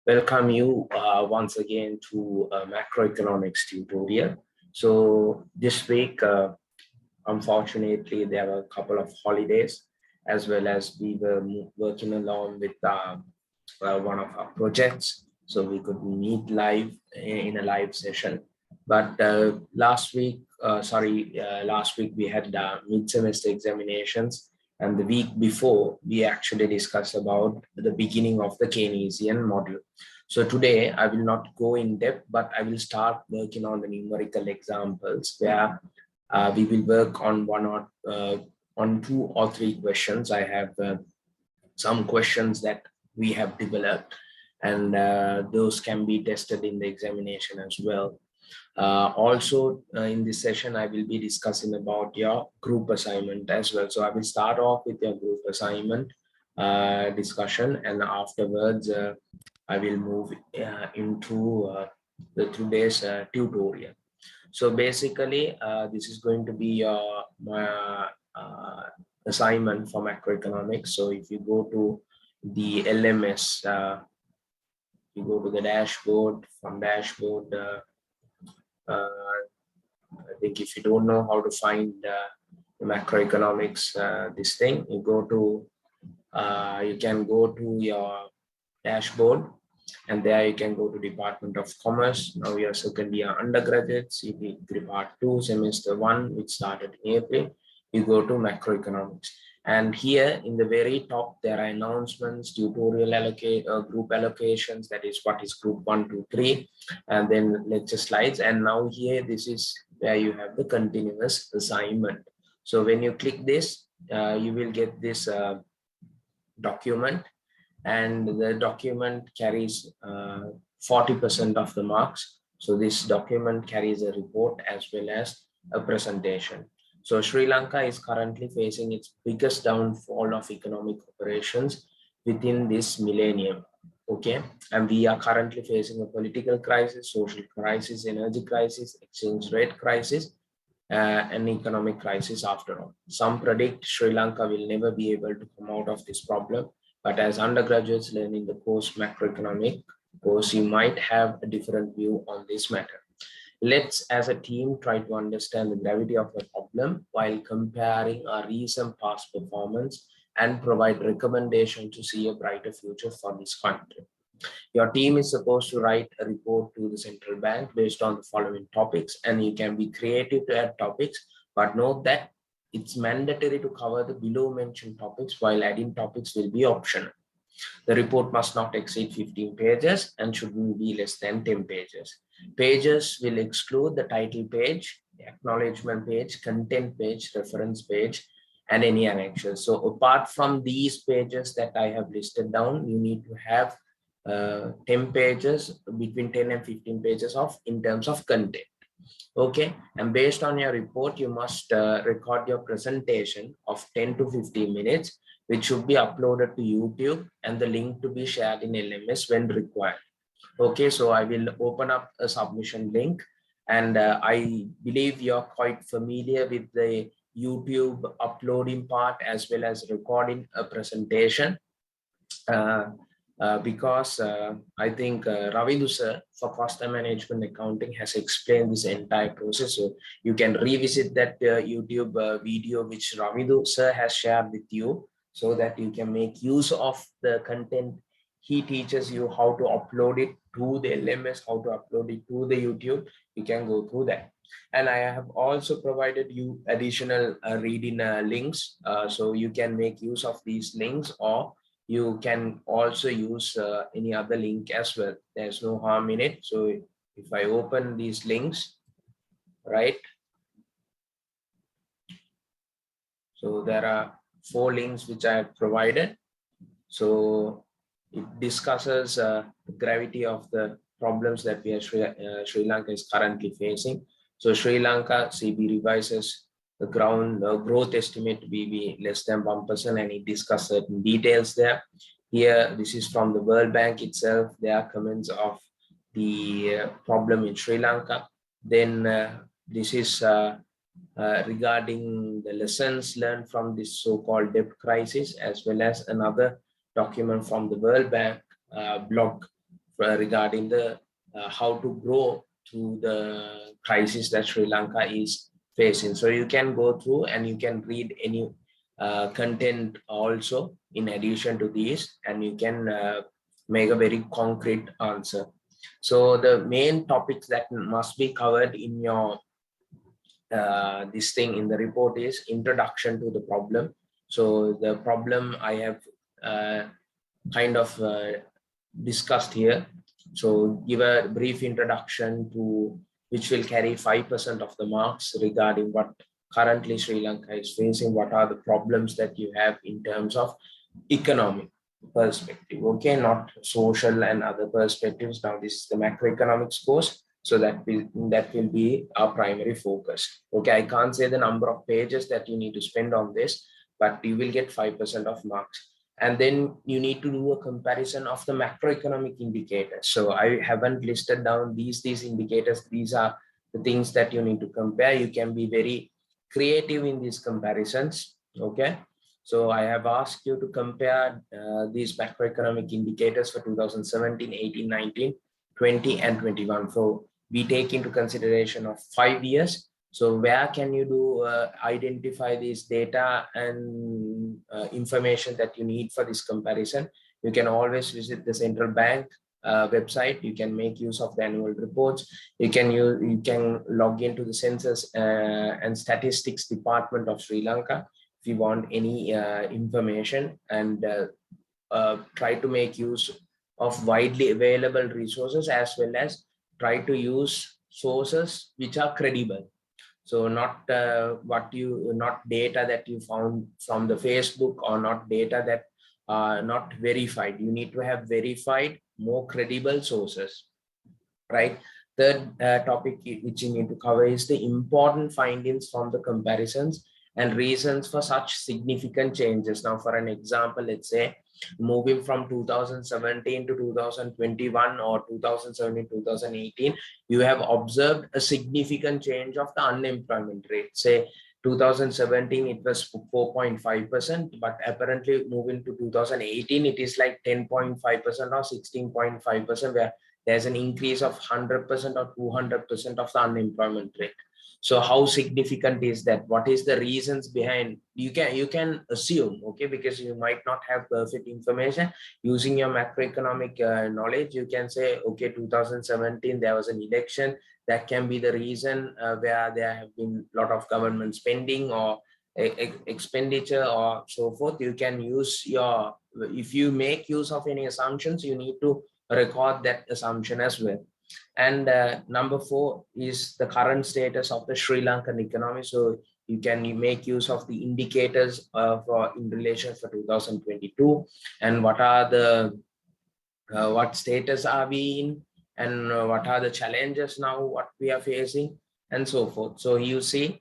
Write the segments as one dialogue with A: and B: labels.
A: welcome you once again to a macroeconomics tutorial. So this week, unfortunately, there were a couple of holidays, as well as we were working along with one of our projects, so we could meet live in a live session. But last week we had mid-semester examinations, and the week before we actually discussed about the beginning of the Keynesian model. So today I will not go in depth, but I will start working on the numerical examples where we will work on on 2 or 3 questions. I have some questions that we have developed, and those can be tested in the examination as well. Also, in this session, I will be discussing about your group assignment as well. So I will start off with your group assignment discussion, and afterwards, I will move into the today's tutorial. So basically, this is going to be your assignment for macroeconomics. So if you go to the LMS, you go to the dashboard. From dashboard, I think if you don't know how to find the macroeconomics, this thing, you can go to your dashboard, and there you can go to Department of Commerce. Now your second year undergraduate, CP Part 2, semester 1, which started in April. You go to macroeconomics. And here in the very top, there are announcements, tutorial group allocations, that is what is group 1, 2, 3, and then lecture slides. And now here, this is where you have the continuous assignment. So when you click this, you will get this document, and the document carries 40% of the marks. So this document carries a report as well as a presentation. So Sri Lanka is currently facing its biggest downfall of economic operations within this millennium. Okay, and we are currently facing a political crisis, social crisis, energy crisis, exchange rate crisis, and economic crisis after all. Some predict Sri Lanka will never be able to come out of this problem. But as undergraduates learning the course macroeconomic course, you might have a different view on this matter. Let's, as a team, try to understand the gravity of the problem while comparing our recent past performance and provide recommendations to see a brighter future for this country. Your team is supposed to write a report to the central bank based on the following topics, and you can be creative to add topics, but note that it's mandatory to cover the below mentioned topics, while adding topics will be optional. The report must not exceed 15 pages and shouldn't be less than 10 pages. Pages will exclude the title page, the acknowledgement page, content page, reference page, and any annexes. So apart from these pages that I have listed down, you need to have 10 pages, between 10 and 15 pages in terms of content. Okay, and based on your report, you must record your presentation of 10 to 15 minutes, which should be uploaded to YouTube, and the link to be shared in LMS when required. Okay, so I will open up a submission link, and I believe you're quite familiar with the YouTube uploading part as well as recording a presentation. Because I think Ravindu sir for cost and management accounting has explained this entire process. So you can revisit that YouTube video which Ravindu sir has shared with you, so that you can make use of the content. He teaches you how to upload it to the LMS, how to upload it to the YouTube. You can go through that. And I have also provided you additional reading links, so you can make use of these links, or you can also use any other link as well. There's no harm in it. So if I open these links, right? So there are 4 links which I have provided. So it discusses the gravity of the problems that Sri Lanka is currently facing. So Sri Lanka CB revises the growth estimate to be less than 1%, and it discusses certain details there. Here, this is from the World Bank itself. There are comments of the problem in Sri Lanka. Then this is regarding the lessons learned from this so-called debt crisis, as well as another document from the World Bank blog regarding the how to grow through the crisis that Sri Lanka is facing. So you can go through and you can read any content also in addition to these, and you can make a very concrete answer. So the main topics that must be covered in your this thing in the report is introduction to the problem. So the problem I have kind of discussed here. So give a brief introduction to which will carry 5% of the marks regarding what currently Sri Lanka is facing, what are the problems that you have in terms of economic perspective, okay, not social and other perspectives. Now this is the macroeconomics course, so that will be our primary focus. Okay, I can't say the number of pages that you need to spend on this, but you will get 5% of marks. And then you need to do a comparison of the macroeconomic indicators. So I haven't listed down these indicators. These are the things that you need to compare. You can be very creative in these comparisons. Okay, so I have asked you to compare these macroeconomic indicators for 2017, 18, 19, 20, and 21. So we take into consideration of 5 years. So where can you do identify this data and information that you need for this comparison? You can always visit the central bank website. You can make use of the annual reports. You can log into the census and statistics department of Sri Lanka if you want any information, and try to make use of widely available resources, as well as try to use sources which are credible. So not not data that you found from the Facebook, or not data that are not verified. You need to have verified, more credible sources, right? Third topic which you need to cover is the important findings from the comparisons and reasons for such significant changes. Now, for an example, let's say moving from 2017 to 2021 or 2017 2018, you have observed a significant change of the unemployment rate. Say 2017 it was 4.5%, but apparently moving to 2018 it is like 10.5% or 16.5%, where there's an increase of 100% or 200% of the unemployment rate. So how significant is that? What is the reasons behind? You can assume, okay, because you might not have perfect information. Using your macroeconomic knowledge, you can say, okay, 2017 there was an election. That can be the reason where there have been a lot of government spending or expenditure or so forth. You can use your, if you make use of any assumptions, you need to record that assumption as well. And number 4 is the current status of the Sri Lankan economy. So you can make use of the indicators for in relation for 2022, and what are the what status are we in, and what are the challenges now what we are facing, and so forth. So you see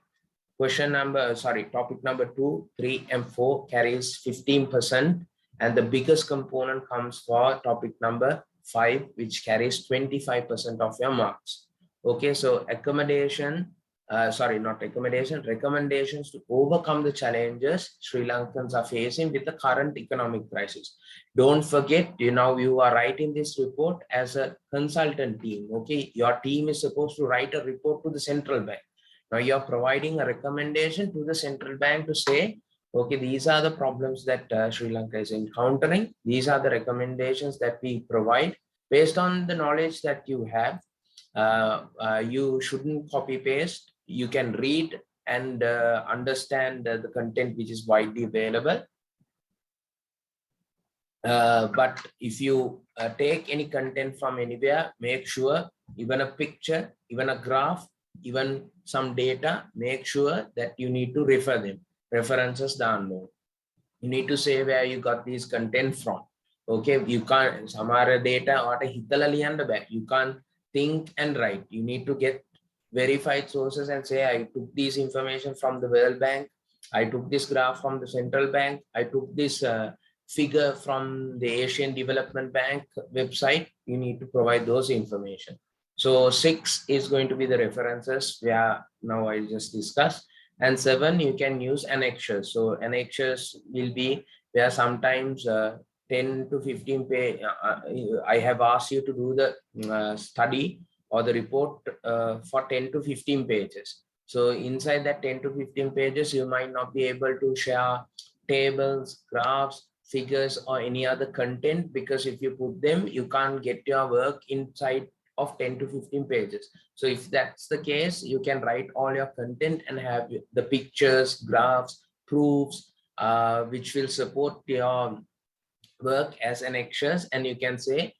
A: topic number 2, 3, and 4 carries 15%, and the biggest component comes for topic number 5, which carries 25% of your marks. Okay, so recommendations to overcome the challenges Sri Lankans are facing with the current economic crisis. Don't forget, you are writing this report as a consultant team. Okay, your team is supposed to write a report to the central bank. Now you're providing a recommendation to the central bank to say, okay, these are the problems that Sri Lanka is encountering. These are the recommendations that we provide based on the knowledge that you have. You shouldn't copy paste. You can read and understand the content which is widely available. But if you take any content from anywhere, make sure even a picture, even a graph, even some data, make sure that you need to refer them. References download. You need to say where you got these content from. Okay, you can't samara data or hitala liyanda back. You can't think and write. You need to get verified sources and say, I took this information from the World Bank. I took this graph from the central bank. I took this figure from the Asian Development Bank website. You need to provide those information. So 6 is going to be the references where now I just discussed. And 7, you can use annexures. So annexures will be where sometimes 10 to 15 page, I have asked you to do the study or the report for 10 to 15 pages. So inside that 10 to 15 pages, you might not be able to share tables, graphs, figures, or any other content, because if you put them, you can't get your work inside of 10 to 15 pages. So if that's the case, you can write all your content and have the pictures, graphs, proofs, which will support your work as an extras, and you can say,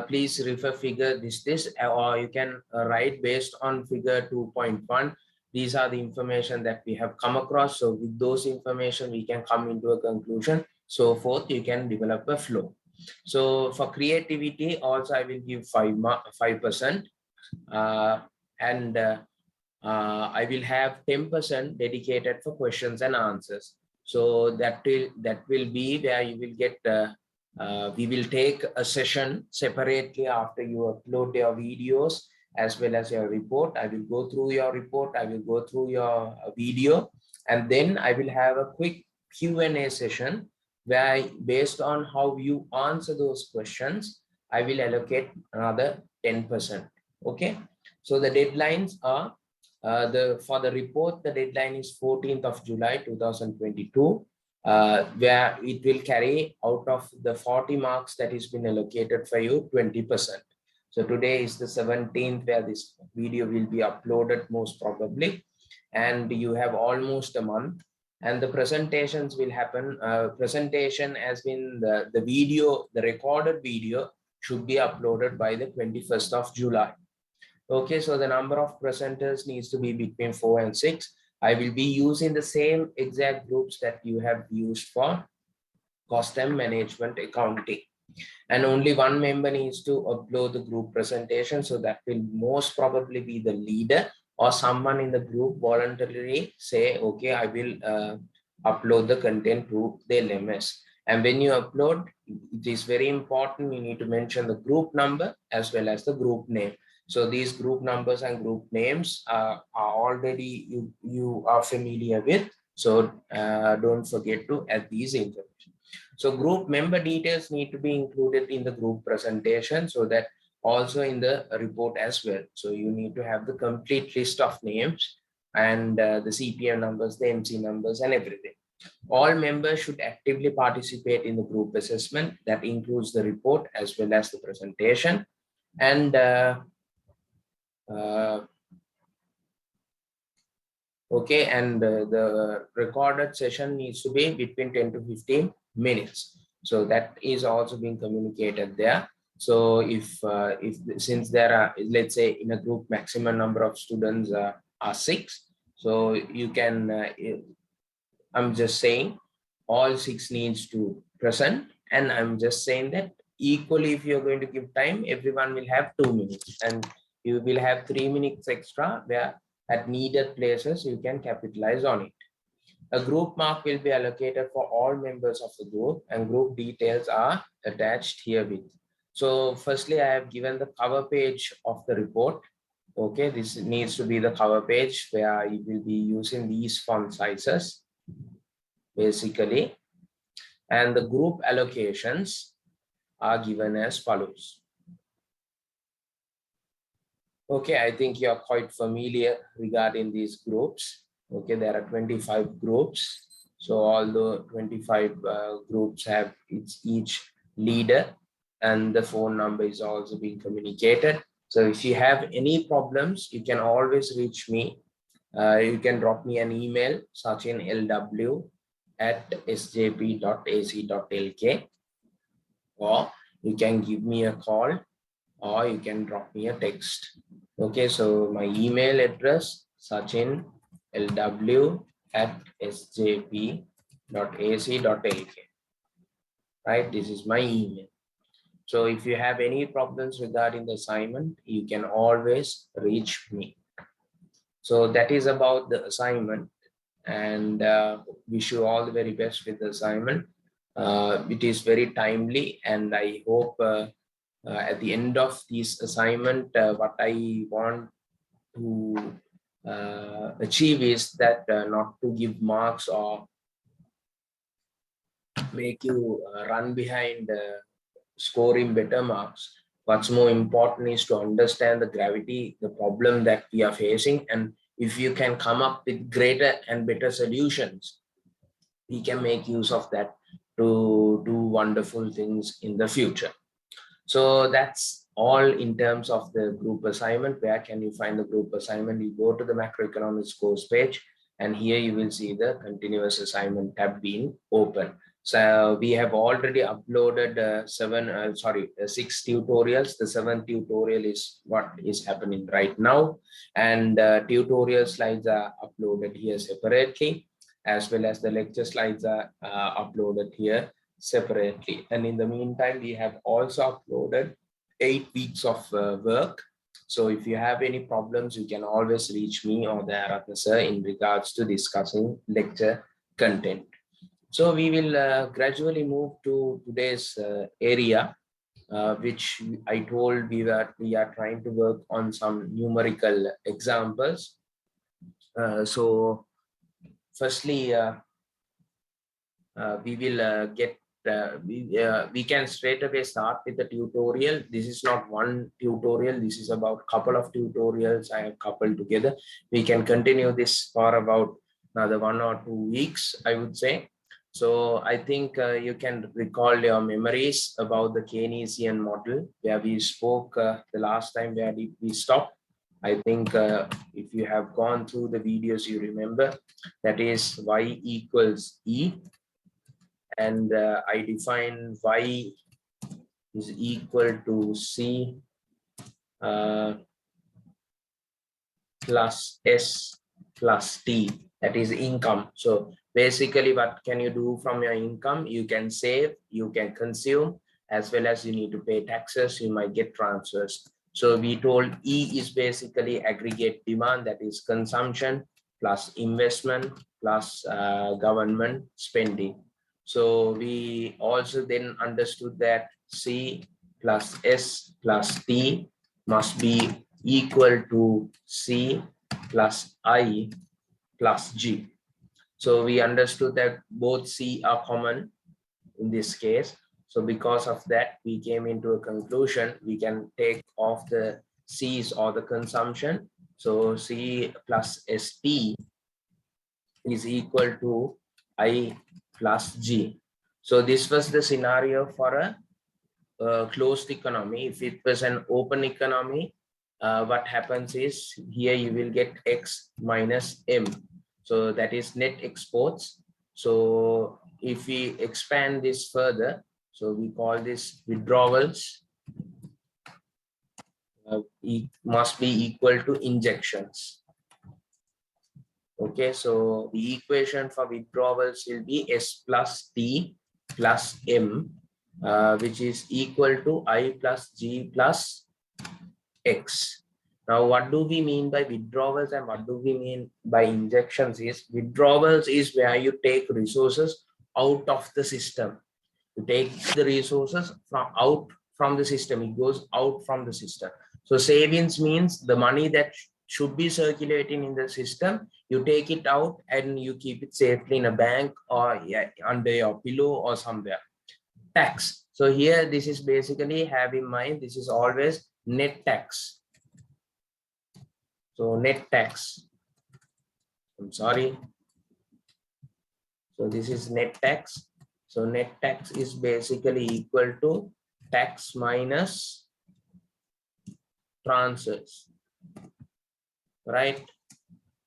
A: please refer figure this, or you can write based on figure 2.1. These are the information that we have come across. So with those information, we can come into a conclusion. So forth, you can develop a flow. So for creativity, also I will give 5%, and I will have 10% dedicated for questions and answers. So that will be where you will get. We will take a session separately after you upload your videos as well as your report. I will go through your report. I will go through your video, and then I will have a quick Q&A session where, based on how you answer those questions, I will allocate another 10%. Okay. So the deadlines are, for the report, the deadline is 14th of July 2022, where it will carry out of the 40 marks that has been allocated for you, 20%. So today is the 17th, where this video will be uploaded most probably, and you have almost a month. And the presentations will happen. Presentation has been the video, the recorded video should be uploaded by the 21st of July. Okay, so the number of presenters needs to be between 4 and 6. I will be using the same exact groups that you have used for cost and management accounting. And only one member needs to upload the group presentation. So that will most probably be the leader, or someone in the group voluntarily say, okay, I will upload the content to the LMS. And when you upload, it is very important, you need to mention the group number as well as the group name. So these group numbers and group names are already you are familiar with. So don't forget to add these information. So group member details need to be included in the group presentation, so that also in the report as well. So you need to have the complete list of names and the CPM numbers, the MC numbers, and everything. All members should actively participate in the group assessment. That includes the report as well as the presentation. And okay, and the recorded session needs to be between 10 to 15 minutes. So that is also being communicated there. So if since there are, let's say in a group, maximum number of students are 6, so you can I'm just saying all 6 needs to present, and I'm just saying that equally, if you're going to give time, everyone will have 2 minutes, and you will have 3 minutes extra where at needed places you can capitalize on it. A group mark will be allocated for all members of the group, and group details are attached herewith. So firstly, I have given the cover page of the report. Okay, this needs to be the cover page where you will be using these font sizes basically, and the group allocations are given as follows. Okay, I think you are quite familiar regarding these groups. Okay, there are 25 groups. So although 25 groups have each leader, and the phone number is also being communicated. So if you have any problems, you can always reach me. You can drop me an email, sachinlw@sjp.ac.lk, or you can give me a call, or you can drop me a text. Okay, so my email address, sachinlw@sjp.ac.lk. Right, this is my email. So if you have any problems regarding the assignment, you can always reach me. So that is about the assignment, and wish you all the very best with the assignment. It is very timely, and I hope at the end of this assignment, what I want to achieve is that not to give marks or make you run behind scoring better marks. What's more important is to understand the gravity, the problem that we are facing, and if you can come up with greater and better solutions, we can make use of that to do wonderful things in the future. So that's all in terms of the group assignment. Where can you find the group assignment? You go to the macroeconomics course page, and here you will see the continuous assignment tab being open. So we have already uploaded 6 tutorials. The 7th tutorial is what is happening right now, and tutorial slides are uploaded here separately, as well as the lecture slides are uploaded here separately. And in the meantime, we have also uploaded 8 weeks of work. So if you have any problems, you can always reach me or the Aratna sir in regards to discussing lecture content. So we will gradually move to today's area, which I told we are trying to work on some numerical examples. So firstly, we will we can straight away start with the tutorial. This is not one tutorial. This is about a couple of tutorials I have coupled together. We can continue this for about another 1 or 2 weeks, I would say. So I think you can recall your memories about the Keynesian model, where we spoke the last time. Where did we stop? I think if you have gone through the videos, you remember that is y equals E. And I define y is equal to C plus S plus T, that is income. So basically, what can you do from your income? You can save, you can consume, as well as you need to pay taxes, you might get transfers. So we told E is basically aggregate demand, that is consumption plus investment plus government spending. So we also then understood that C plus S plus T must be equal to C plus I plus G. So we understood that both C are common in this case. So because of that, we came into a conclusion, we can take off the C's or the consumption. So C plus ST is equal to I plus G. So this was the scenario for a closed economy. If it was an open economy, what happens is here you will get X minus M. So that is net exports. So if we expand this further, so we call this withdrawals. It must be equal to injections. Okay, so the equation for withdrawals will be S plus T plus M, which is equal to I plus G plus X. Now, what do we mean by withdrawals and what do we mean by injections? Is withdrawals is where you take resources out of the system. You take the resources from the system. It goes out from the system. So savings means the money that should be circulating in the system, you take it out and you keep it safely in a bank or under your pillow or somewhere. Tax. So here, this is basically, have in mind, this is always net tax. So net tax. I'm sorry. So this is net tax. So net tax is basically equal to tax minus transfers, right?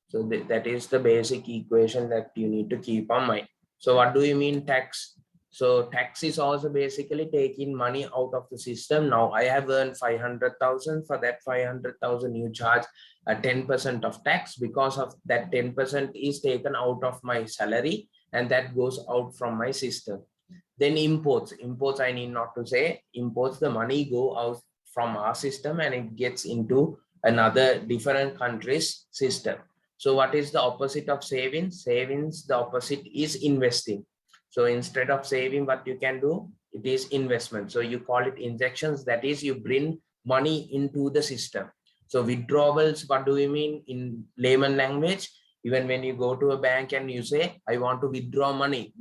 A: So that is the basic equation that you need to keep on mind. So what do you mean tax? So tax is also basically taking money out of the system. Now I have earned 500,000. For that 500,000, you charge a 10% of tax, because of that 10% is taken out of my salary and that goes out from my system. Then imports. Imports, I need not to say. Imports, the money go out from our system and it gets into another different country's system. So what is the opposite of savings? Savings, the opposite is investing. So instead of saving, what you can do, it is investment. So you call it injections. That is, you bring money into the system. So withdrawals, what do we mean in layman language? Even when you go to a bank and you say, I want to withdraw money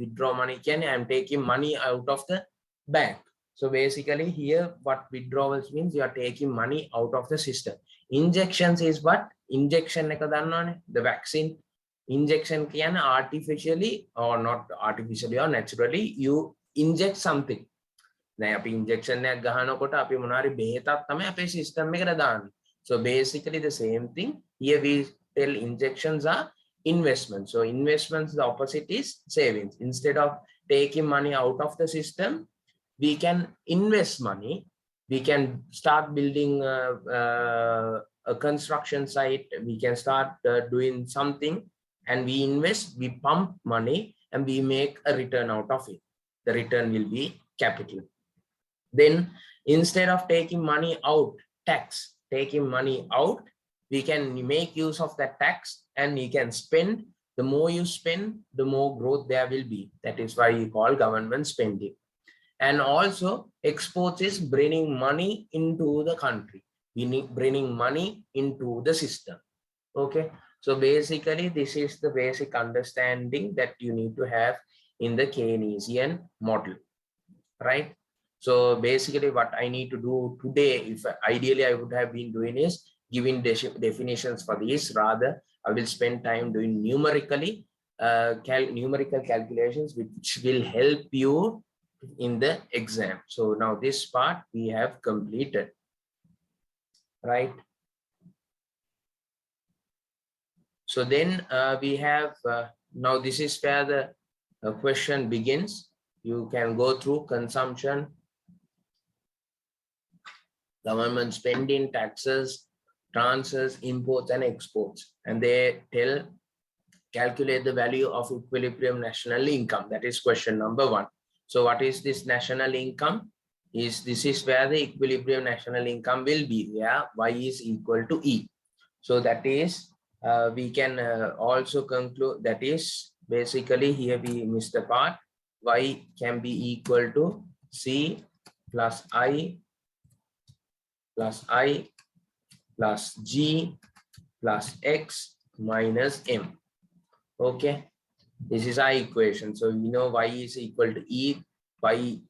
A: can I'm taking money out of the bank. So basically here what withdrawals means, you are taking money out of the system. Injections is what? Injection එක දන්නවනේ, the vaccine. Injection කියන්නේ artificially or not artificially or naturally you inject something. දැන් අපි injection එකක් ගහනකොට අපි මොනාරි බෙහෙතක් තමයි අපේ system එකට දාන්නේ. So basically the same thing here, we tell injections are investments. So investments, the opposite is savings. Instead of taking money out of the system, we can invest money. We can start building a construction site. We can start doing something, and we invest, we pump money, and we make a return out of it. The return will be capital. Then instead of taking money out, taking money out, we can make use of that tax, and you can spend. The more you spend, the more growth there will be. That is why you call government spending. And also exports is bringing money into the country. We need bringing money into the system. Okay, so basically this is the basic understanding that you need to have in the Keynesian model, right? So basically what I need to do today, if ideally I would have been doing, is giving definitions for this. Rather, I will spend time doing numerical calculations, which will help you in the exam. So now this part we have completed, right? So then we have now this is where the question begins. You can go through consumption, government spending, taxes, transfers, imports and exports, and they tell calculate the value of equilibrium national income. That is question number 1. So what is this national income? This is where the equilibrium national income will be, where y is equal to E. So that is we can also conclude, that is basically here we missed the part, y can be equal to C plus I plus G plus X minus M. Okay, this is our equation. So we know y is equal to E. Y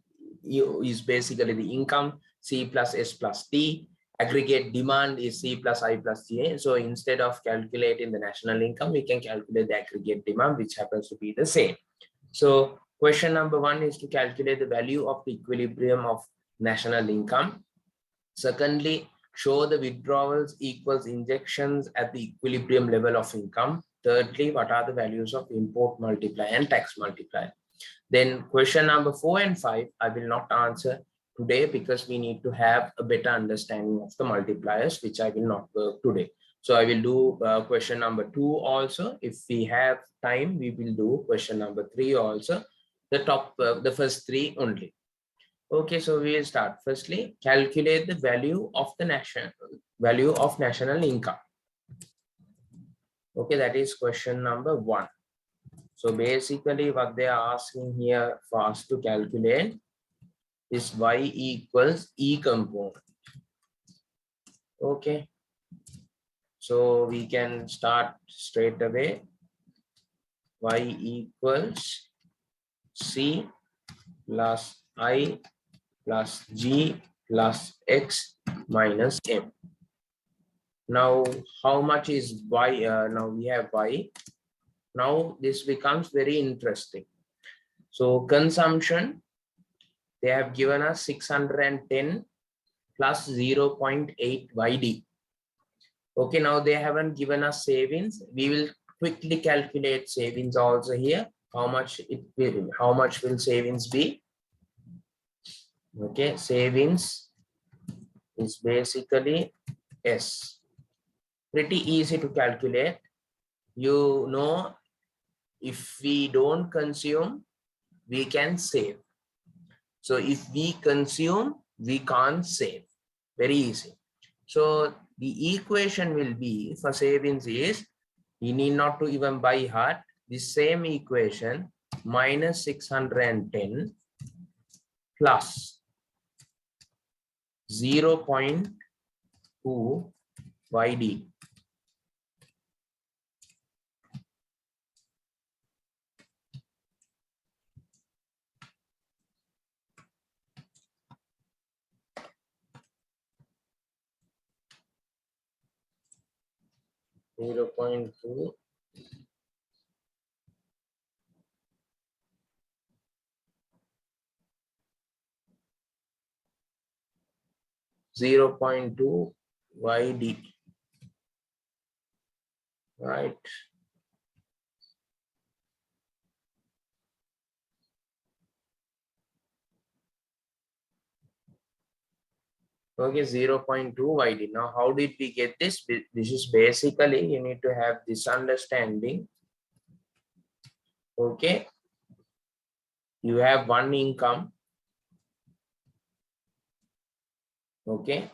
A: is basically the income, C plus S plus T. Aggregate demand is C plus I plus G. So instead of calculating the national income, we can calculate the aggregate demand, which happens to be the same. So question number 1 is to calculate the value of the equilibrium of national income. Secondly, show the withdrawals equals injections at the equilibrium level of income. Thirdly, what are the values of import multiplier and tax multiplier? Then question number 4 and 5, I will not answer today because we need to have a better understanding of the multipliers, which I will not work today. So I will do question number 2 also. If we have time, we will do question number 3 also. The first 3 only. Okay, so we will start. Firstly, calculate the value of the national income. Okay, that is question number 1. So basically what they are asking here for us to calculate is y equals E component. Okay, so we can start straight away. Y equals C plus I plus G plus X minus M. Now how much is y? Now we have y. Now this becomes very interesting. So consumption, they have given us 610 plus 0.8 YD. Okay, now they haven't given us savings. We will quickly calculate savings also here. How much will savings be? Okay, savings is basically S. Pretty easy to calculate. You know, if we don't consume, we can save. So if we consume, we can't save. Very easy. So the equation will be for savings is, you need not to even by heart, the same equation, minus 610 plus 0.2 YD. 0.2 0.2 YD, right? Okay, 0.2 YD. Now, how did we get this? This is basically, you need to have this understanding. Okay, you have one income. Okay,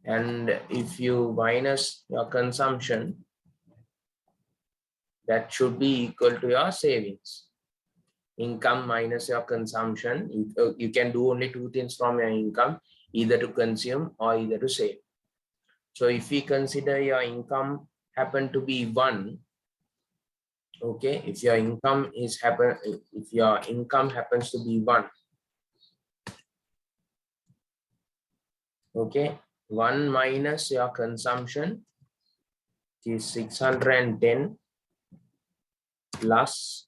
A: and if you minus your consumption, that should be equal to your savings. Income minus your consumption. You can do only two things from your income, either to consume or either to save. So if we consider your income happen to be 1, okay, if your income happens to be 1, okay, 1 minus your consumption is 610 plus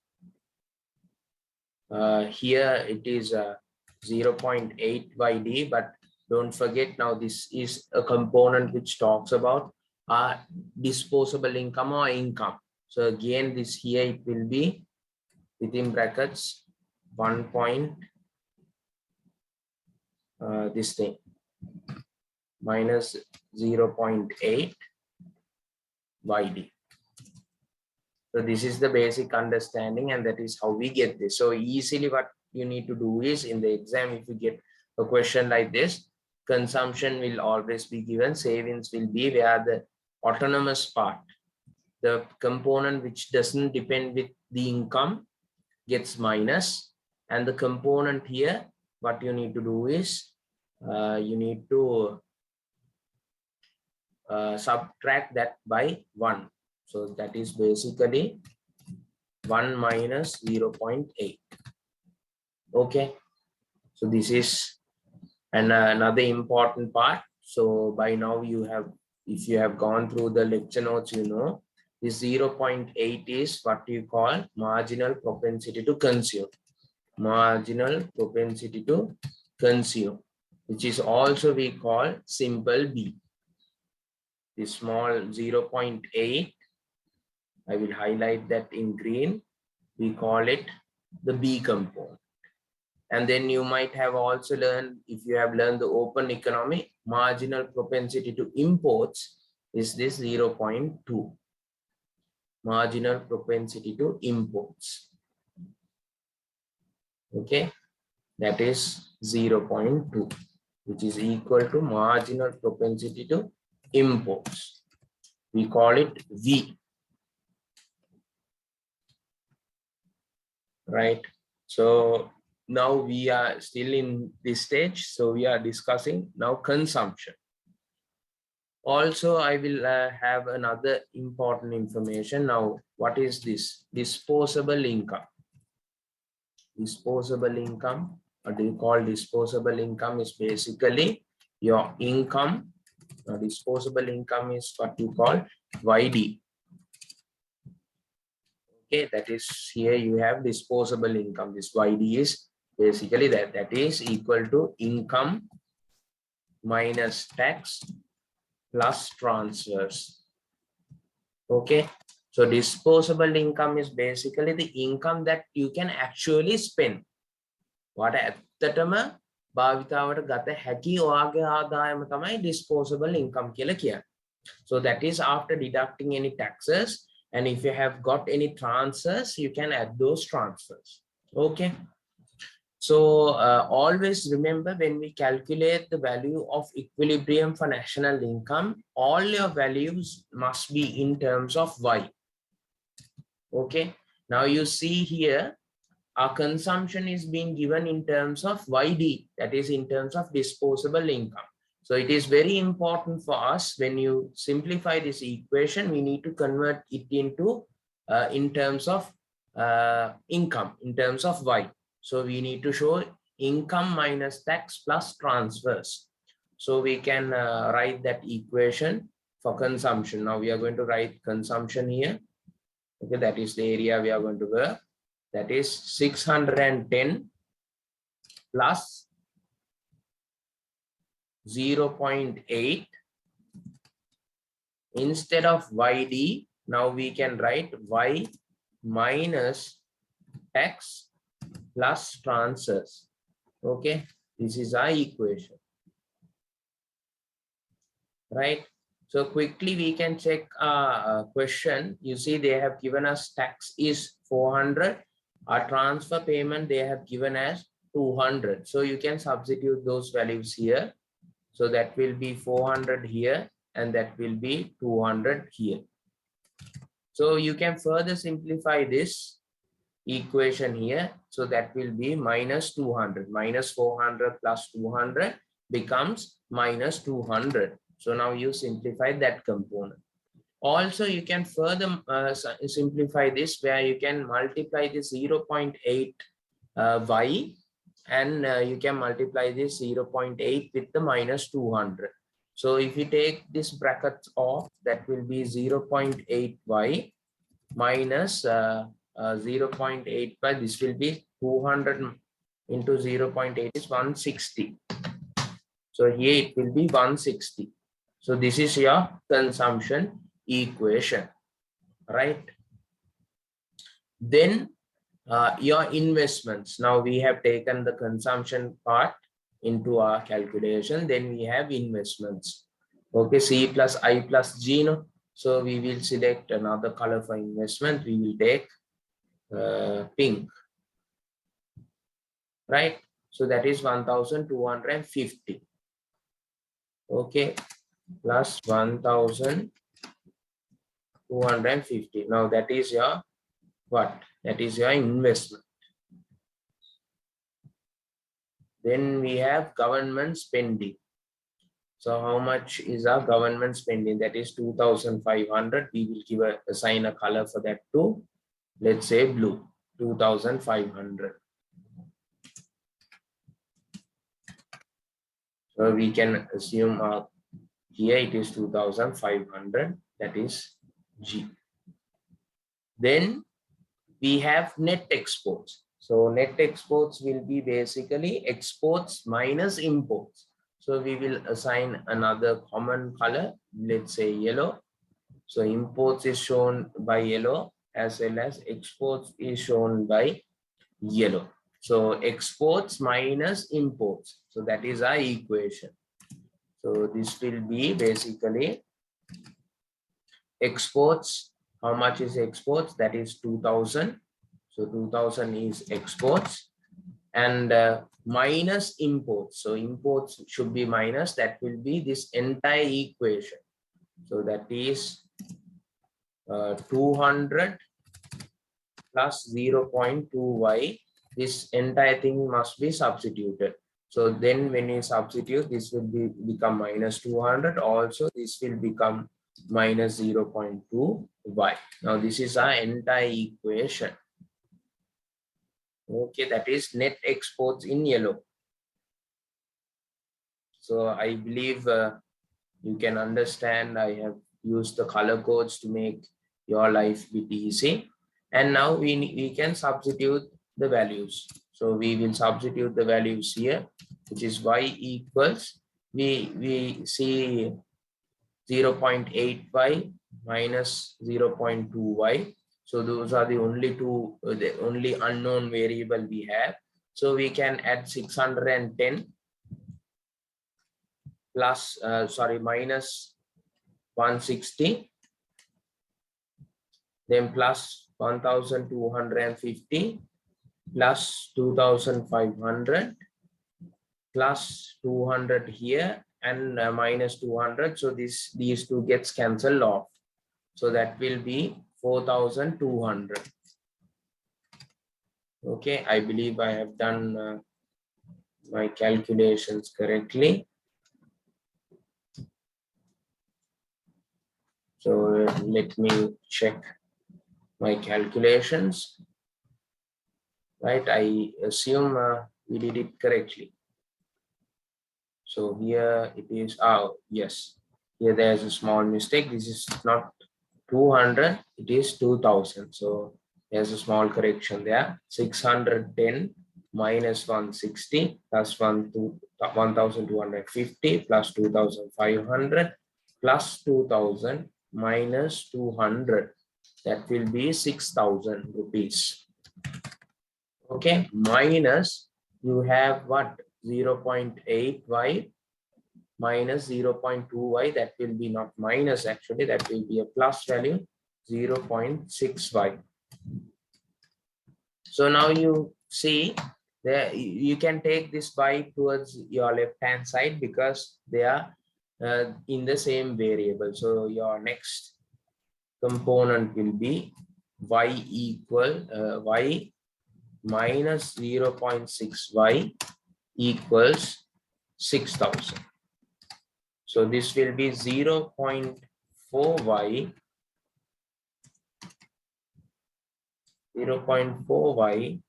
A: here it is 0.8 YD, but don't forget now this is a component which talks about disposable income or income. So again, this here it will be within brackets 1 point this thing minus 0.8 YD. So this is the basic understanding, and that is how we get this. So easily what you need to do is in the exam, if you get a question like this, consumption will always be given, savings will be where the autonomous part, the component which doesn't depend with the income gets minus, and the component here, what you need to do is you need to subtract that by 1. So that is basically 1 minus 0.8. Okay, so this is another important part. So by now you have, if you have gone through the lecture notes, you know this 0.8 is what you call marginal propensity to consume. Marginal propensity to consume, which is also we call simple B. This small 0.8, I will highlight that in green. We call it the B component. And then you might have also learned, if you have learned the open economy, marginal propensity to imports is this 0.2. Marginal propensity to imports. Okay, that is 0.2, which is equal to marginal propensity to imports. We call it V. Right. So now we are still in this stage. So we are discussing now consumption. Also, I will have another important information. Now, what is this? Disposable income. Disposable income, what do you call disposable income, is basically your income. Now, disposable income is what you call YD. Okay, that is, here you have disposable income. This YD is basically that is equal to income minus tax plus transfers. Okay, so disposable income is basically the income that you can actually spend. What ඇත්තටම භාවිතාවට ගත හැකි ඔයාගේ ආදායම තමයි disposable income කියලා කියන්නේ. So that is after deducting any taxes, and if you have got any transfers, you can add those transfers. Okay. So always remember, when we calculate the value of equilibrium for national income, all your values must be in terms of Y. Okay. Now you see here, our consumption is being given in terms of YD, that is in terms of disposable income. So it is very important for us, when you simplify this equation, we need to convert it into in terms of income, in terms of Y. So we need to show income minus tax plus transfers. So we can write that equation for consumption. Now we are going to write consumption here. Okay, that is the area we are going to work. That is 610 plus 0.8. Instead of YD, now we can write Y minus X plus transfers. Okay, this is our equation, right? So quickly we can check a question. You see they have given us tax is 400. Our transfer payment they have given as 200. So you can substitute those values here. So that will be 400 here and that will be 200 here. So you can further simplify this equation here. So that will be minus 200. Minus 400 plus 200 becomes minus 200. So now you simplify that component. Also, you can further simplify this where you can multiply this 0.8 y and you can multiply this 0.8 with the minus 200. So if you take this brackets off, that will be 0.8 y minus 0.8 by this will be 200 into 0.8 is 160. So here it will be 160. So this is your consumption equation, right? Then your investments. Now we have taken the consumption part into our calculation. Then we have investments. Okay, C plus I plus G. No? So we will select another color for investment. We will take pink, right? So that is 1,250. Okay, plus 1,250. Now that is your what? That is your investment. Then we have government spending. So how much is our government spending? That is 2,500. We will give assign a color for that too. Let's say blue, 2,500. So we can assume here it is 2,500. That is G. Then we have net exports. So net exports will be basically exports minus imports. So we will assign another common color, let's say yellow. So imports is shown by yellow as well as exports is shown by yellow. So exports minus imports. So that is our equation. So this will be basically exports. How much is exports? That is 2,000. So 2,000 is exports and minus imports. So imports should be minus. That will be this entire equation. So that is 200 plus 0.2y. This entire thing must be substituted. So then when you substitute, this will become minus 200. Also, this will become minus 0.2y. Now this is our entire equation. Okay, that is net exports in yellow. So I believe you can understand. I have used the color codes to make your life a bit easy. And now we can substitute the values. So we will substitute the values here, which is y equals, we see 0.8y minus 0.2y. So those are the only two, the only unknown variable we have. So we can add 610 plus, minus 160, then plus 1,250 plus 2,500 plus 200 here and minus 200. So these two gets cancelled off. So that will be 4,200. Okay, I believe I have done my calculations correctly. So let me check my calculations. Right, I assume we did it correctly. So here it is. Oh, yes. Here there's a small mistake. This is not 200, it is 2000. So there's a small correction there. 610 minus 160 plus 1250 plus 2500 plus 2000 minus 200. That will be 6000 rupees. Okay, minus you have what? 0.8y minus 0.2y, that will be not minus, actually that will be a plus value, 0.6y. So now you see there you can take this y towards your left hand side because they are in the same variable. So your next component will be y equal y minus 0.6y equals 6000. So this will be 0.4y 0.4y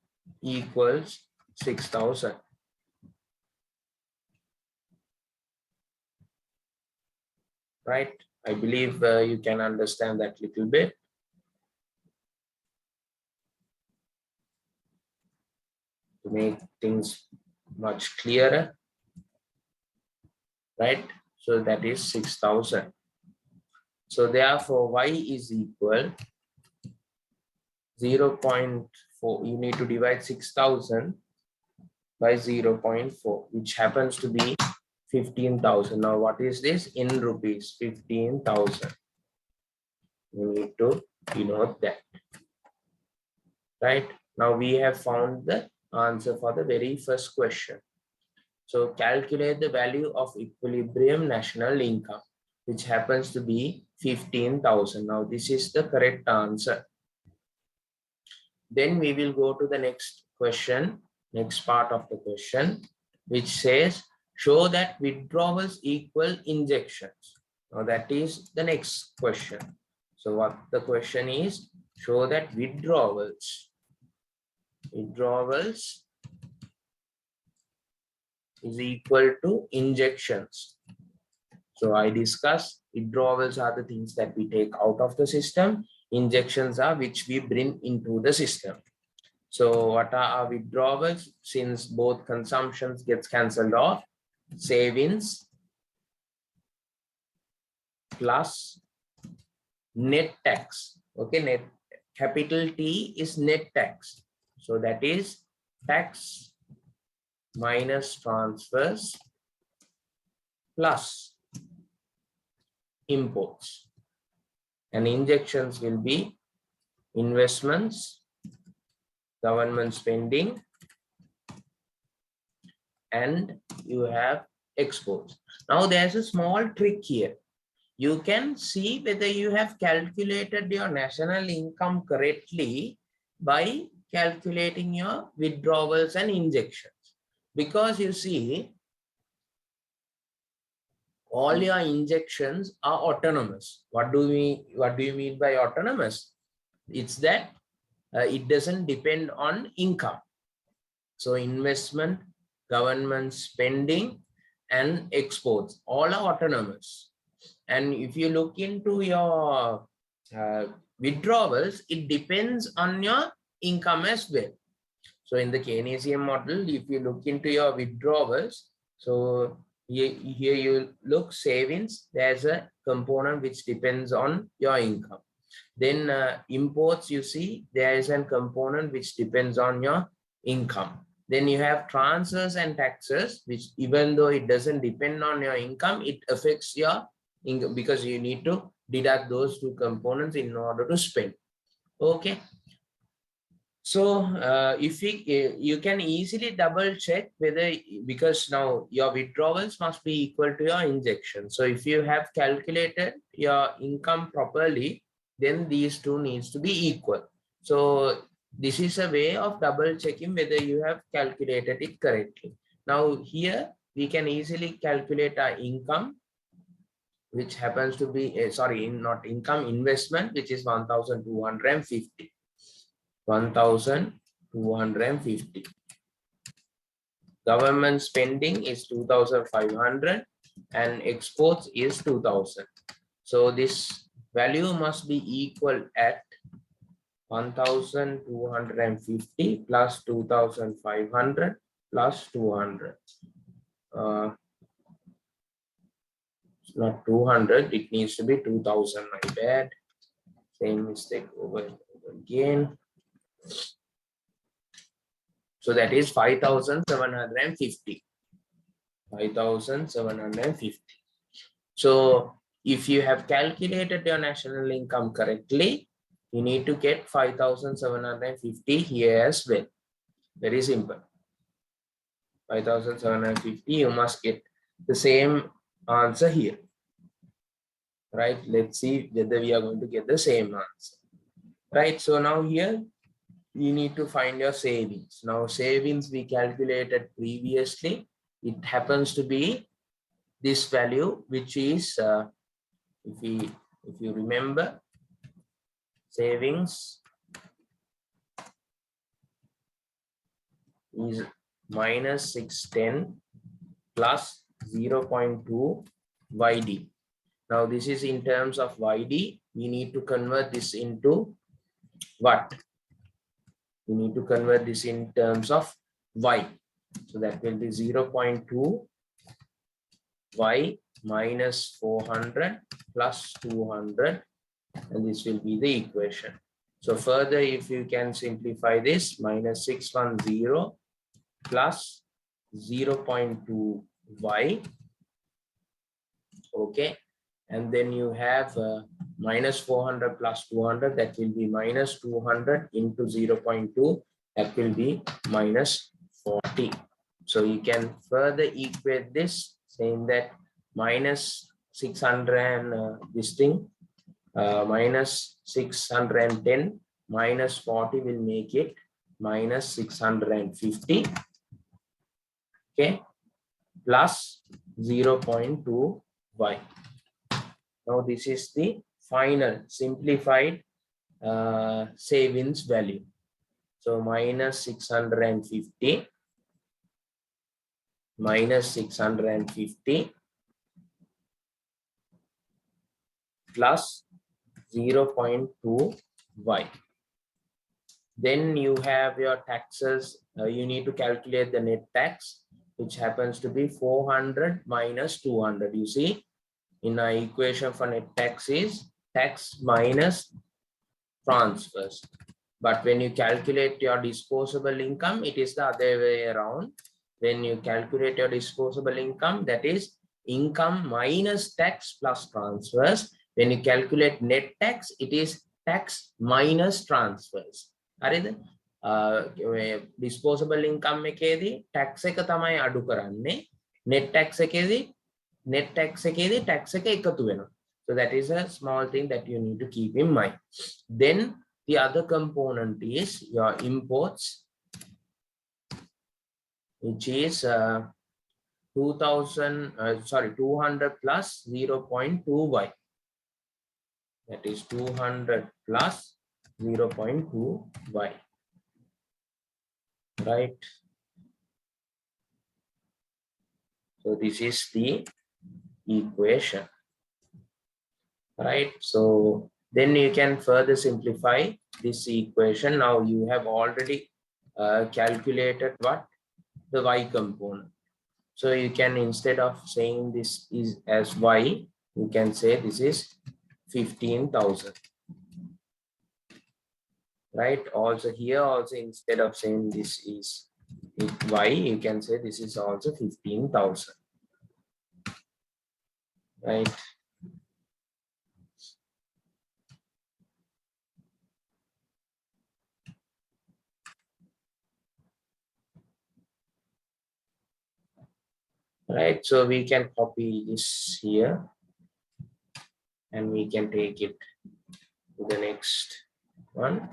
A: equals 6000. Right? I believe you can understand that little bit. To make things much clearer. Right? So that is 6000. So therefore y is equal 0.4. You need to divide 6000 by 0.4, which happens to be 15,000. Now what is this in rupees? 15,000. You need to denote that. Right? Now we have found the answer for the very first question. So calculate the value of equilibrium national income, which happens to be 15,000. Now this is the correct answer. Then we will go to the next question, next part of the question, which says show that withdrawals equal injections. Now that is the next question. So what the question is, show that withdrawals is equal to injections. So I discussed withdrawals are the things that we take out of the system. Injections are which we bring into the system. So what are our withdrawals? Since both consumptions gets cancelled off, savings plus net tax. Okay, net capital T is net tax. So that is tax minus transfers plus imports. And injections will be investments, government spending, and you have exports. Now there's a small trick here. You can see whether you have calculated your national income correctly by calculating your withdrawals and injections. Because you see, all your injections are autonomous. What do you mean by autonomous? It's that it doesn't depend on income. So investment, government spending, and exports, all are autonomous. And if you look into your withdrawals, it depends on your income as well. So in the Keynesian model, if you look into your withdrawals, so here you look savings, there's a component which depends on your income. Then imports, you see, there is a component which depends on your income. Then you have transfers and taxes, which even though it doesn't depend on your income, it affects your income because you need to deduct those two components in order to spend. Okay. So if you can easily double check whether, because now your withdrawals must be equal to your injection. So if you have calculated your income properly, then these two needs to be equal. So this is a way of double checking whether you have calculated it correctly. Now here we can easily calculate our income, which happens to be not income, investment, which is 1,250. 1,250. Government spending is 2,500. and exports is 2000. So this value must be equal at 1250 plus 2500 plus 200. It's not 200, it needs to be 2000, my bad. Same mistake over and over again. So that is 5750. 5750. So if you have calculated your national income correctly, you need to get 5750 here as well. Very simple. 5750, you must get the same answer here. Right? Let's see whether we are going to get the same answer. Right? So now here you need to find your savings. Now savings we calculated previously. It happens to be this value, which is if you remember, savings is minus 610 plus 0.2 YD. Now this is in terms of YD. We need to convert this into what? We need to convert this in terms of Y. So that will be 0.2 Y minus 400 plus 200, and this will be the equation. So further, if you can simplify this, minus 610 plus 0.2 Y, okay, and then you have minus 400 plus 200, that will be minus 200 into 0.2, that will be minus 40. So you can further equate this, saying that minus 600 and this thing, minus 610 minus 40 will make it minus 650, okay, plus 0.2 Y. Now this is the final simplified savings value. So minus 650 minus 650 plus 0.2 Y. Then you have your taxes. You need to calculate the net tax, which happens to be 400 minus 200. You see, in our equation for net tax is tax minus transfers. But when you calculate your disposable income, it is the other way around. When you calculate your disposable income, that is income minus tax plus transfers. When you calculate net tax, it is tax minus transfers. Disposable income එකේදී tax එක තමයි අඩු කරන්නේ. Net tax එකේදී tax එක එකතු වෙනවා. So that is a small thing that you need to keep in mind. Then the other component is your imports, which is 200 plus 0.2 Y. That is 200 plus 0.2 Y. Right. So this is the equation. Right. So then you can further simplify this equation. Now you have already calculated what? The Y component. So you can, instead of saying this is as Y, you can say this is 15,000. Right. Also here also, instead of saying this is Y, you can say this is also 15,000. Right. Right. So we can copy this here and we can take it to the next one.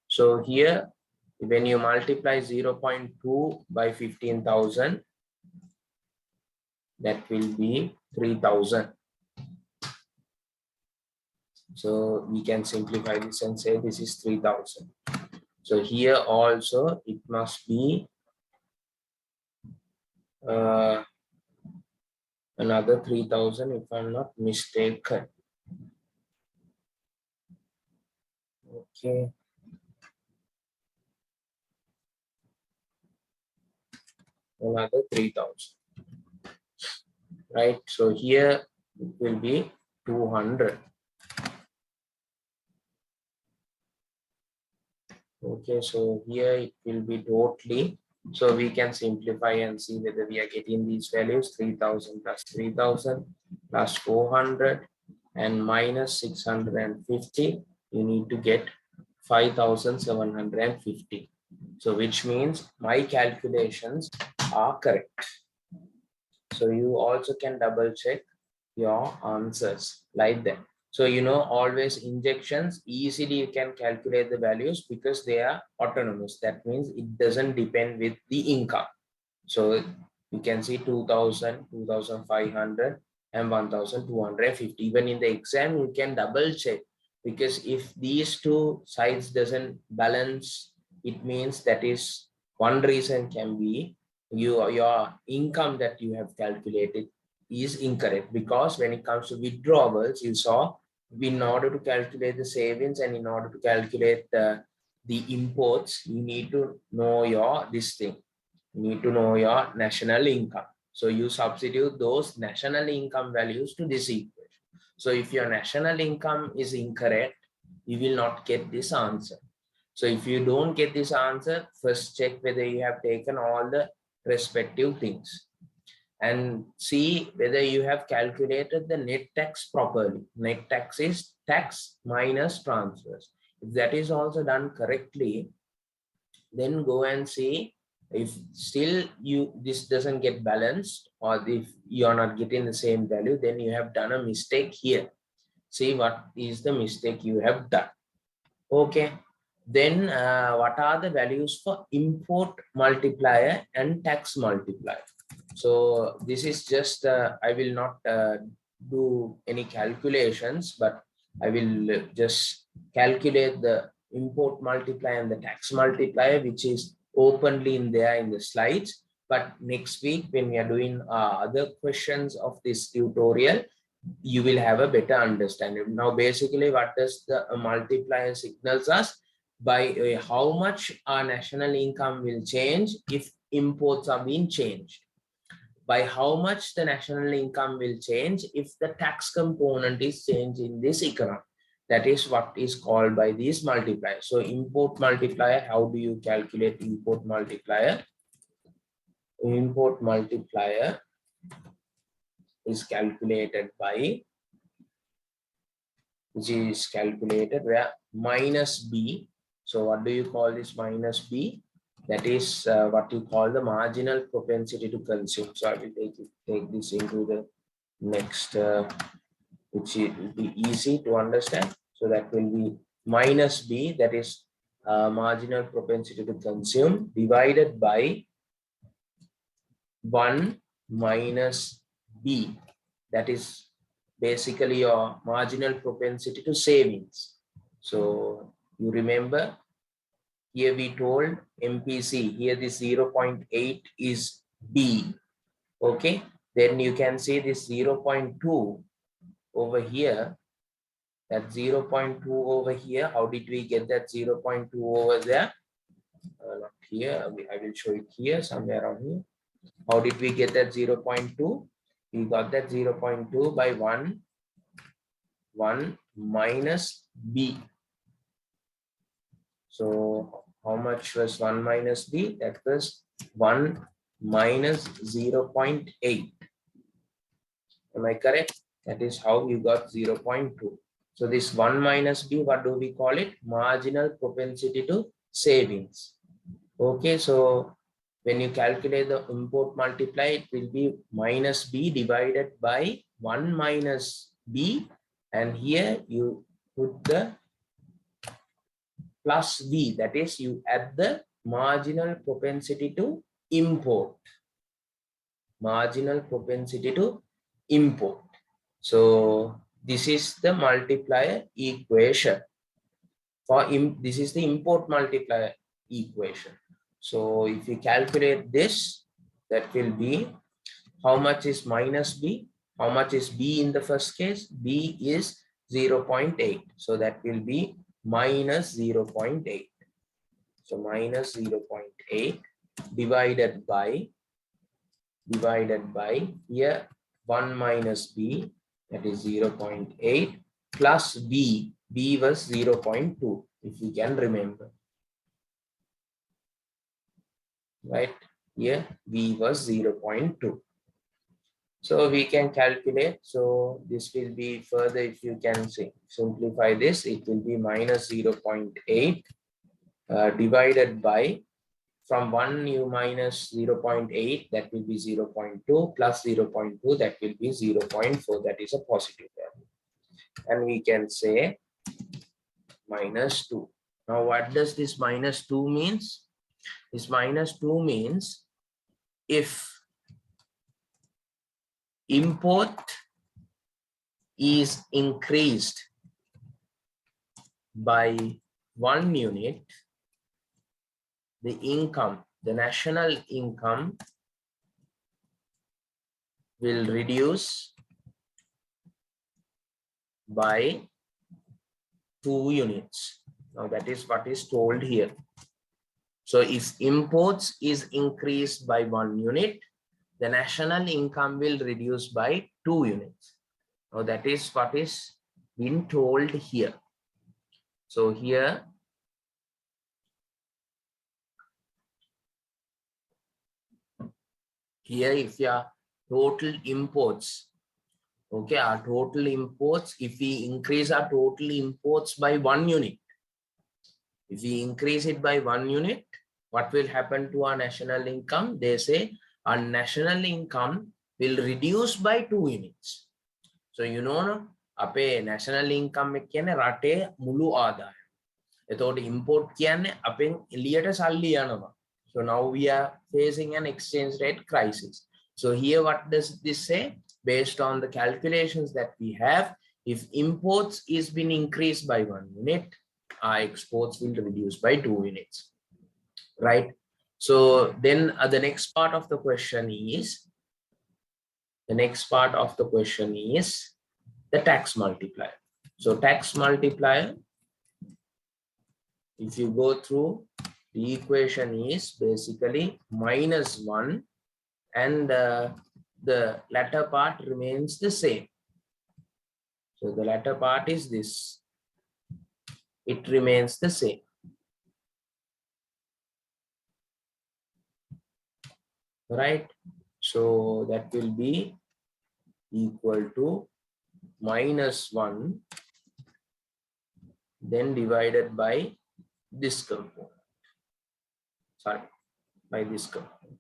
A: So here, when you multiply 0.2 by 15,000, that will be 3,000. So we can simplify this and say this is 3,000. So here also it must be another 3000 if I'm not mistaken. Okay. Another 3000. Right. So here it will be 200. Okay. So here it will be totally. So we can simplify and see whether we are getting these values 3000 plus 3000 plus 400 and minus 650. You need to get 5750. So which means my calculations are correct. So you also can double check your answers like that. So always injections easily you can calculate the values because they are autonomous. That means it doesn't depend with the income. So you can see 2000, 2500 and 1250. Even in the exam you can double check, because if these two sides doesn't balance, it means that is one reason can be your income that you have calculated is incorrect. Because when it comes to withdrawals, you saw in order to calculate the savings and in order to calculate the imports, you need to know your this thing. You need to know your national income. So you substitute those national income values to this equation. So if your national income is incorrect, you will not get this answer. So if you don't get this answer, first check whether you have taken all the respective things and see whether you have calculated the net tax properly. Net tax is tax minus transfers. If that is also done correctly, then go and see if still this doesn't get balanced, or if you're not getting the same value, then you have done a mistake here. See what is the mistake you have done. Okay. Then what are the values for import multiplier and tax multiplier? So this is just I will not do any calculations, but I will just calculate the import multiplier and the tax multiplier, which is openly in there in the slides. But next week when we are doing other questions of this tutorial, you will have a better understanding. Now basically what does the multiplier signals us? By how much our national income will change if imports are being changed. By how much the national income will change if the tax component is changed in this economy. That is what is called by these multipliers. So import multiplier, how do you calculate import multiplier? Import multiplier is calculated by, which is calculated where minus B. So what do you call this minus B? That is what you call the marginal propensity to consume. So I will take this into the next, which will be easy to understand. So that will be minus B, that is marginal propensity to consume, divided by 1 minus B, that is basically your marginal propensity to savings. So you remember here we told MPC, here this 0.8 is B. Okay, then you can see this 0.2 over here, that 0.2 over here. How did we get that 0.2 over there? Not here, I will show it here, somewhere around here. How did we get that 0.2? We got that 0.2 by 1 minus B. So how much was 1 minus B? That was 1 minus 0.8. Am I correct? That is how you got 0.2. So this 1 minus B, what do we call it? Marginal propensity to savings. Okay, so when you calculate the import multiplier, it will be minus B divided by 1 minus B, and here you put the plus V, that is you add the marginal propensity to import. Marginal propensity to import. So this is the multiplier equation. This is the import multiplier equation. So if you calculate this, that will be, how much is minus B? How much is B in the first case? B is 0.8. So that will be minus 0.8. So minus 0.8 divided by here 1 minus B, that is 0.8, plus B. B was 0.2, if you can remember. Right? Here B was 0.2. So we can calculate. So this will be further, if you can simplify this, it will be minus 0.8 divided by, from 1 you minus 0.8, that will be 0.2, plus 0.2, that will be 0.4, that is a positive value. And we can say minus 2. Now what does this minus 2 means? This minus 2 means if import is increased by 1 unit, the income, the national income will reduce by 2 units. Now that is what is told here. So if imports is increased by 1 unit, the national income will reduce by 2 units. Now that is what is been told here. So here if your total imports, okay, our total imports, if we increase our total imports by 1 unit, if we increase it by 1 unit, what will happen to our national income? They say our national income will reduce by 2 units. So you know, no? අපේ national income එක කියන්නේ රටේ මුළු ආදායම. එතකොට import කියන්නේ අපෙන් එළියට සල්ලි යනවා. So now we are facing an exchange rate crisis. So here what does this say? Based on the calculations that we have, if imports is been increased by 1 unit, our exports will reduce by 2 units. Right? So then the next part of the question is, the tax multiplier. So tax multiplier, if you go through, the equation is basically minus 1 and the latter part remains the same. So the latter part is this. It remains the same. Right? So that will be equal to minus 1 then divided by this component. Sorry, by this component.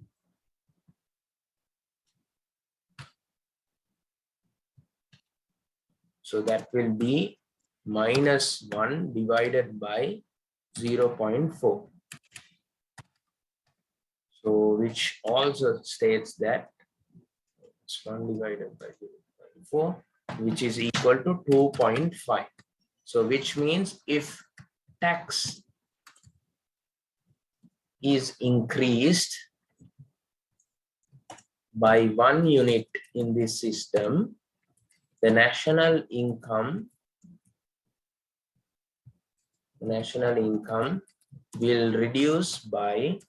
A: So that will be minus 1 divided by 0.4. So which also states that it's 1 divided by 0.4, which is equal to 2.5. So which means if tax is increased by 1 unit in this system, the national income will reduce by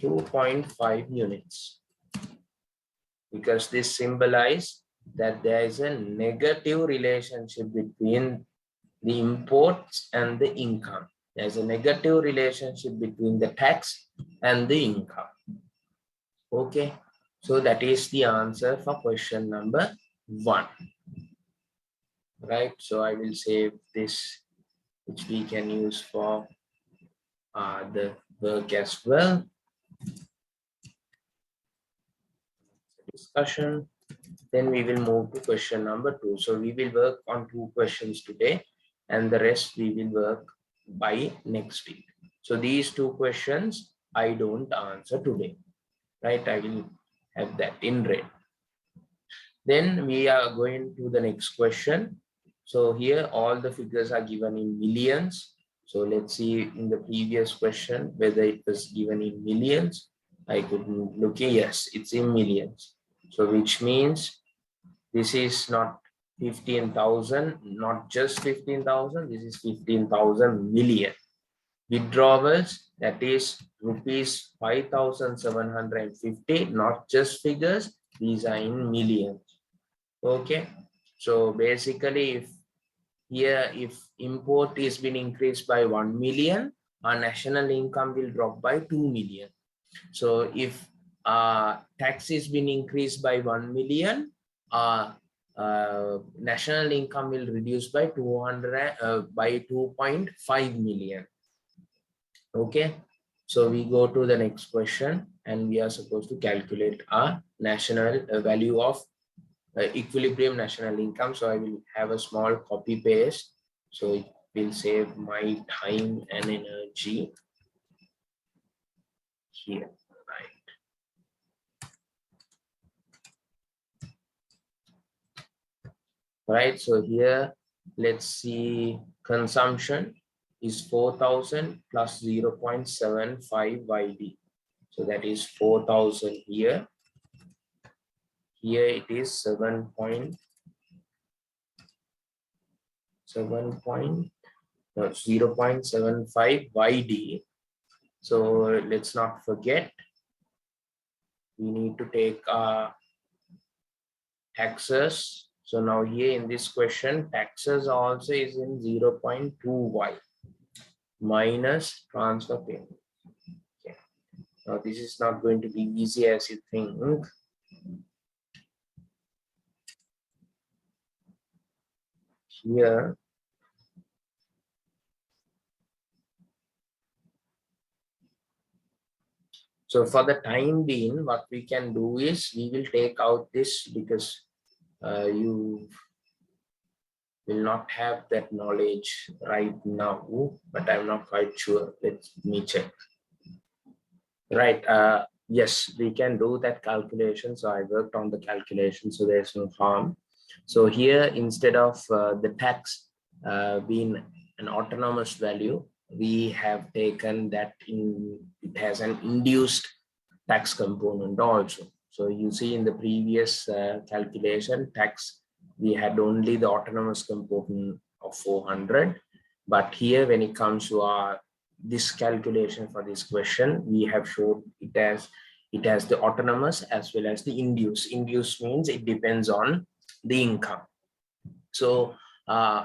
A: 2.5 units, because this symbolizes that there is a negative relationship between the imports and the income. There's a negative relationship between the tax and the income. Okay, so that is the answer for question number 1. Right, so I will save this, which we can use for the work as well. Discussion. Then we will move to question number 2. So we will work on 2 questions today, and the rest we will work by next week. So these 2 questions I don't answer today. Right, I will have that in red. Then we are going to the next question. So here all the figures are given in millions. So let's see in the previous question whether it was given in millions. I couldn't look here. Yes, it's in millions. So which means this is not 15,000, not just 15,000, this is 15,000 million. Withdrawals, that is rupees 5,750, not just figures, these are in millions. Okay, so basically if here if import is been increased by 1 million, our national income will drop by 2 million. So if tax is been increased by 1 million, national income will reduce by 2.5 million. Okay, so we go to the next question, and we are supposed to calculate our national value of equilibrium national income. So I will have a small copy paste, so it will save my time and energy here. Right, so here let's see, consumption is 4,000 plus 0.75 YD. So that is 4,000 here. Here it is 0.75 YD. So let's not forget, we need to take taxes. So now here in this question, taxes also is in 0.2Y minus transfer payment. Okay. Now this is not going to be easy as you think. Here, so for the time being, what we can do is we will take out this, because you will not have that knowledge right now, but I'm not quite sure. Let me check. Right. Yes, we can do that calculation. So I worked on the calculation, so there's no harm. So here, instead of the tax being an autonomous value, we have taken that it has an induced tax component also. So you see in the previous calculation, tax, we had only the autonomous component of 400. But here, when it comes to our this calculation for this question, we have shown it has the autonomous as well as the induced. Induced means it depends on the income. So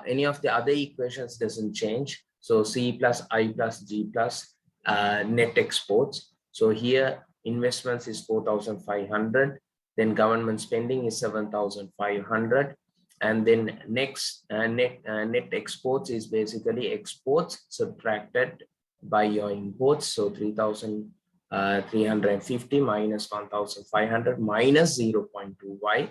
A: any of the other equations doesn't change. So C plus I plus G plus net exports. So here investments is 4,500. Then government spending is 7,500. And then next net exports is basically exports subtracted by your imports. So 3,350 minus 1,500 minus 0.2Y.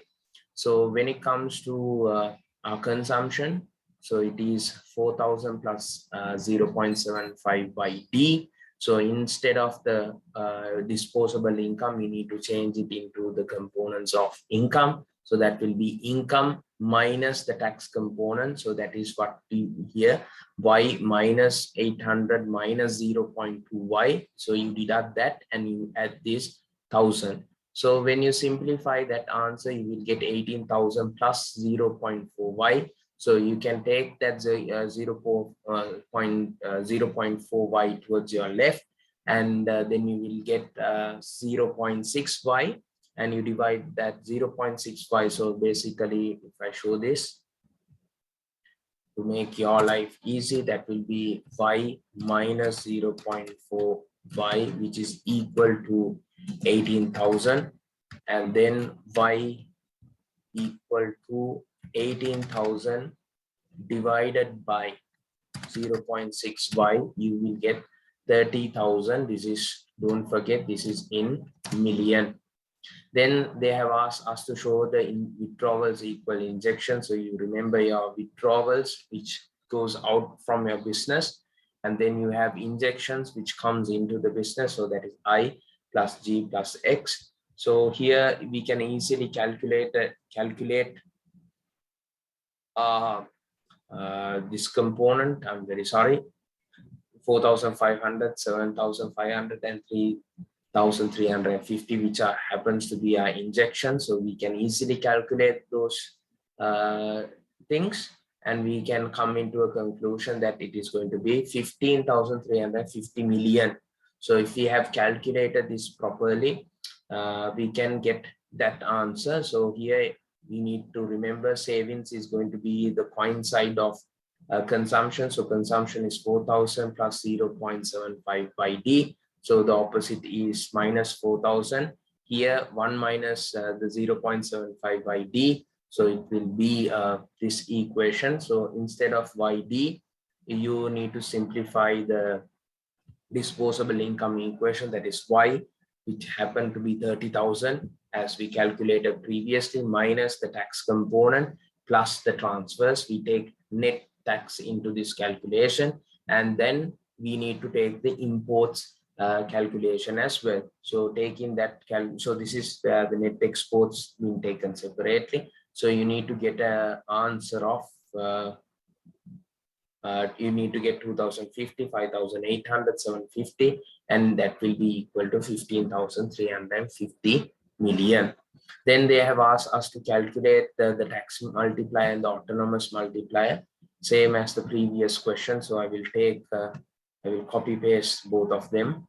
A: So when it comes to our consumption, so it is 4,000 plus 0.75 by D. So instead of the disposable income, we need to change it into the components of income. So that will be income minus the tax component. So that is what we here, Y minus 800 minus 0.2Y. So you deduct that and you add this 1,000. So when you simplify that answer, you will get 18,000 plus 0.4Y. So you can take that 0.4Y towards your left, and then you will get 0.6Y, and you divide that 0.6Y. So basically, if I show this to make your life easy, that will be Y minus 0.4Y, which is equal to 18,000, and then Y equal to 18,000 divided by 0.6Y, you will get 30,000. This is, don't forget, this is in million. Then they have asked us to show the withdrawals equal injection. So you remember your withdrawals, which goes out from your business, and then you have injections, which comes into the business. So that is I plus G plus X. So here we can easily calculate this component. I'm very sorry. 4,500, 7,500, and 1,350, which happens to be our injection. So we can easily calculate those things, and we can come into a conclusion that it is going to be 15,350 million. So if we have calculated this properly, we can get that answer. So here we need to remember savings is going to be the coincide of consumption. So consumption is 4,000 plus 0.75 by D. So the opposite is minus 4,000. Here 1 minus the 0.75 by D. So it will be this equation. So instead of YD, you need to simplify the disposable income equation, that is Y, which happened to be 30,000 as we calculated previously, minus the tax component plus the transfers. We take net tax into this calculation, and then we need to take the imports calculation as well. So taking that, so this is the net exports being taken separately. So you need to get an answer of you need to get 2,050, 5,800, 750, and that will be equal to 15,350 million. Then they have asked us to calculate the tax multiplier and the autonomous multiplier, same as the previous question. So I will take, I will copy paste both of them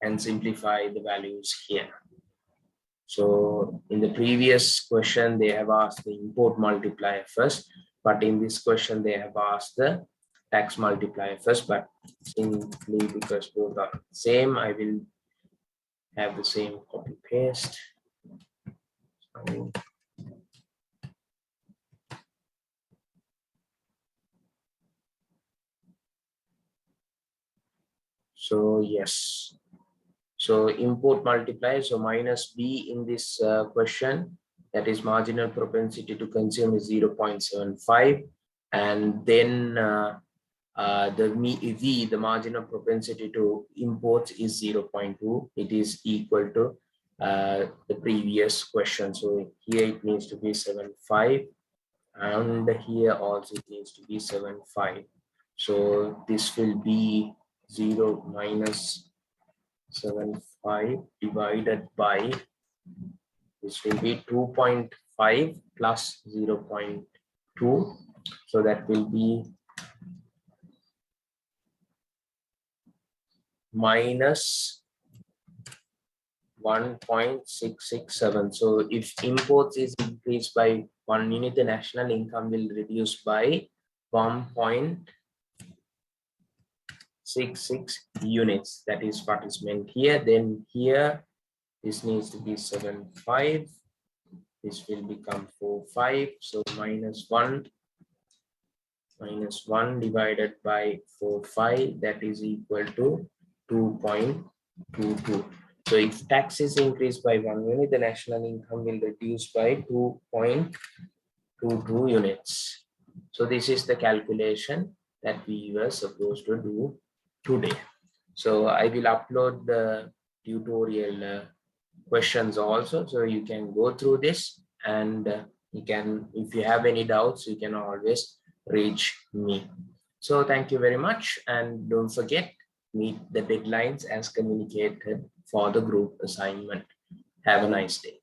A: and simplify the values here. So in the previous question, they have asked the import multiplier first, but in this question, they have asked the tax multiplier first, but simply because both are same, I will have the same copy paste. So yes, so import multiplier, so minus B in this question, that is marginal propensity to consume is 0.75, and then the V, the marginal propensity to imports is 0.2. It is equal to the previous question. So here it needs to be 7.5, and here also it needs to be 7.5. So this will be 0 minus 7.5 divided by, this will be 2.5 plus 0.2. So that will be minus 1.667. So if imports is increased by 1 unit, the national income will reduce by 1.66 units. That is what is meant here. Then here, this needs to be 7.5. This will become 4.5. So minus 1 divided by 4.5, that is equal to 2.22. So if tax is increased by 1 unit, the national income will reduce by 2.22 units. So this is the calculation that we were supposed to do today. So I will upload the tutorial questions also, so you can go through this, and you can, if you have any doubts, you can always reach me. So thank you very much, and don't forget, meet the deadlines as communicated for the group assignment. Have a nice day.